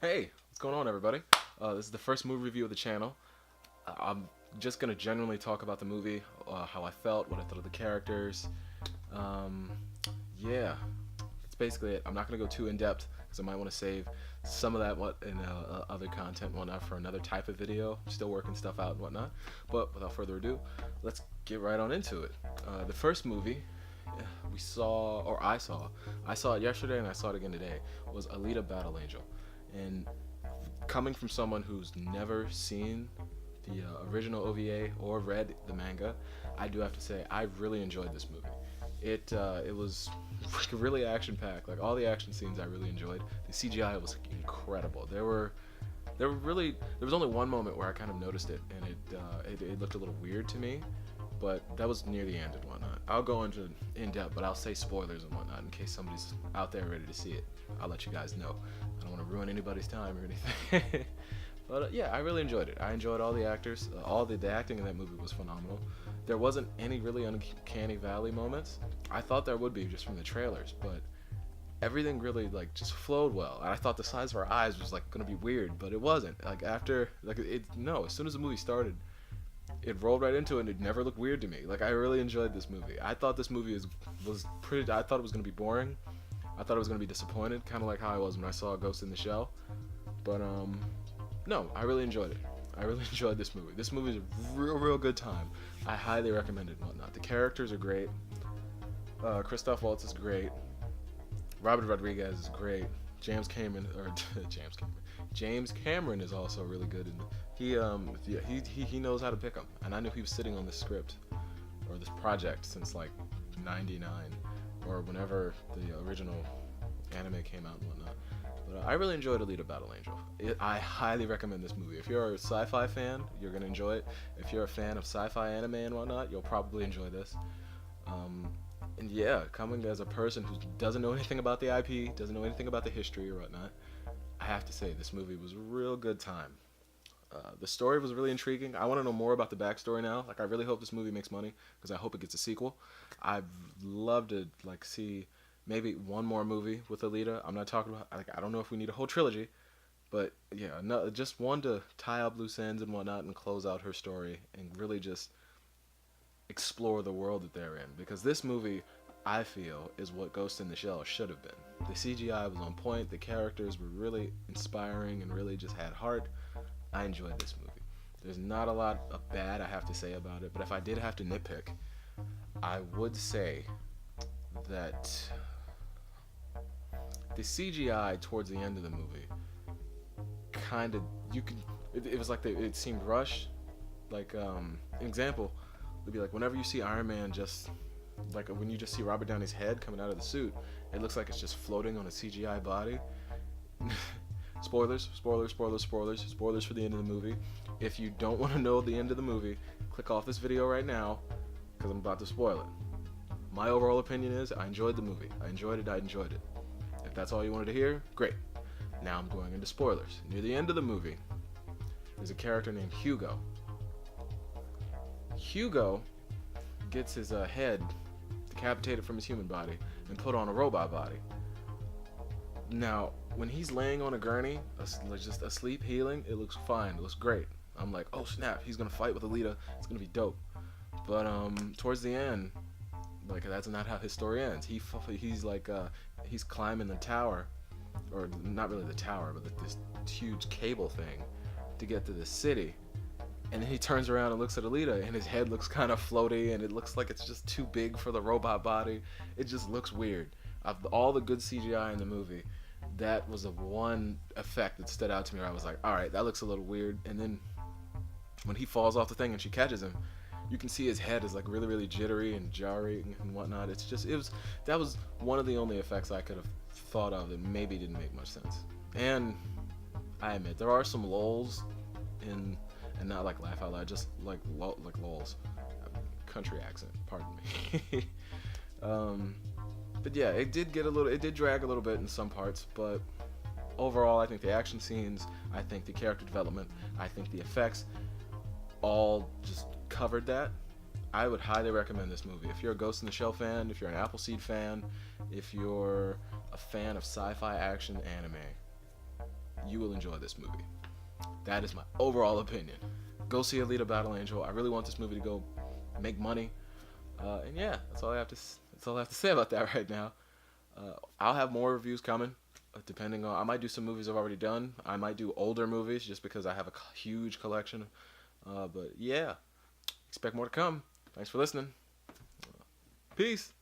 Hey, what's going on, everybody? This is the first movie review of the channel. I'm just gonna generally talk about the movie, how I felt, what I thought of the characters. Um, yeah, that's basically it. I'm not gonna go too in depth because I might want to save some of that other content and whatnot for another type of video. I'm still working stuff out and whatnot. But without further ado, let's get right on into it. The first movie we saw, or I saw it yesterday and I saw it again today, was Alita Battle Angel. And coming from someone who's never seen the original OVA or read the manga, I do have to say I really enjoyed this movie. It was really action packed. Like all the action scenes, I really enjoyed. The CGI was incredible. There was only one moment where I kind of noticed it, and it looked a little weird to me, but that was near the end and whatnot. I'll go into in depth, but I'll say spoilers and whatnot in case somebody's out there ready to see it. I'll let you guys know. I don't want to ruin anybody's time or anything. But yeah, I really enjoyed it. I enjoyed all the actors. All the acting in that movie was phenomenal. There wasn't any really uncanny valley moments. I thought there would be just from the trailers, but everything really like just flowed well. And I thought the size of her eyes was like gonna be weird, but it wasn't. Like after like it no, as soon as the movie started, it rolled right into it and it never looked weird to me. Like I really enjoyed this movie. I thought this movie was pretty. I thought it was gonna be boring. I thought I was gonna be disappointed, kind of like how I was when I saw Ghost in the Shell. But no, I really enjoyed it. I really enjoyed this movie. This movie is a real good time. I highly recommend it and whatnot. The characters are great. Christoph Waltz is great. Robert Rodriguez is great. James Cameron is also really good. And he knows how to pick them. And I knew he was sitting on this script or this project since like '99 or whenever the original anime came out and whatnot. But I really enjoyed Alita Battle Angel. I highly recommend this movie. If you're a sci-fi fan, you're gonna enjoy it. If you're a fan of sci-fi anime and whatnot, you'll probably enjoy this. And yeah, coming as a person who doesn't know anything about the IP, doesn't know anything about the history or whatnot, I have to say this movie was a real good time. The story was really intriguing. I want to know more about the backstory now. Like, I really hope this movie makes money because I hope it gets a sequel. I'd love to like see maybe one more movie with Alita. I'm not talking about like I don't know if we need a whole trilogy, but yeah, no, just one to tie up loose ends and whatnot and close out her story and really just explore the world that they're in, because this movie I feel is what Ghost in the Shell should have been. The CGI was on point, the characters were really inspiring and really just had heart. I enjoyed this movie. There's not a lot of bad I have to say about it, but if I did have to nitpick, I would say that the CGI towards the end of the movie kind of it was like it seemed rushed. Like an example would be like whenever you see Iron Man, just like when you just see Robert Downey's head coming out of the suit, it looks like it's just floating on a CGI body. Spoilers for the end of the movie. If you don't want to know the end of the movie, click off this video right now because I'm about to spoil it. My overall opinion is I enjoyed the movie. I enjoyed it. If that's all you wanted to hear, great. Now I'm going into spoilers. Near the end of the movie, there's a character named Hugo. Hugo gets his head decapitated from his human body and put on a robot body. Now, when he's laying on a gurney, just asleep, healing, it looks fine. It looks great. I'm like, oh snap, he's gonna fight with Alita. It's gonna be dope. But towards the end, like that's not how his story ends. He's climbing the tower, or not really the tower, but this huge cable thing to get to the city. And then he turns around and looks at Alita, and his head looks kind of floaty, and it looks like it's just too big for the robot body. It just looks weird. Of all the good CGI in the movie, that was the one effect that stood out to me where I was like, alright, that looks a little weird. And then when he falls off the thing and she catches him, you can see his head is like really jittery and jarring and whatnot. That was one of the only effects I could have thought of that maybe didn't make much sense. And I admit there are some lulls in, and not like laugh out loud, just like lulls. Country accent, pardon me. But yeah, it did drag a little bit in some parts, but overall I think the action scenes, I think the character development, I think the effects all just covered that. I would highly recommend this movie. If you're a Ghost in the Shell fan, if you're an Appleseed fan, if you're a fan of sci-fi action anime, you will enjoy this movie. That is my overall opinion. Go see Alita Battle Angel. I really want this movie to go make money. And yeah, that's all I have to say about that right now. I'll have more reviews coming, depending on. I might do some movies I've already done. I might do older movies just because I have a huge collection. But yeah, expect more to come. Thanks for listening. Peace.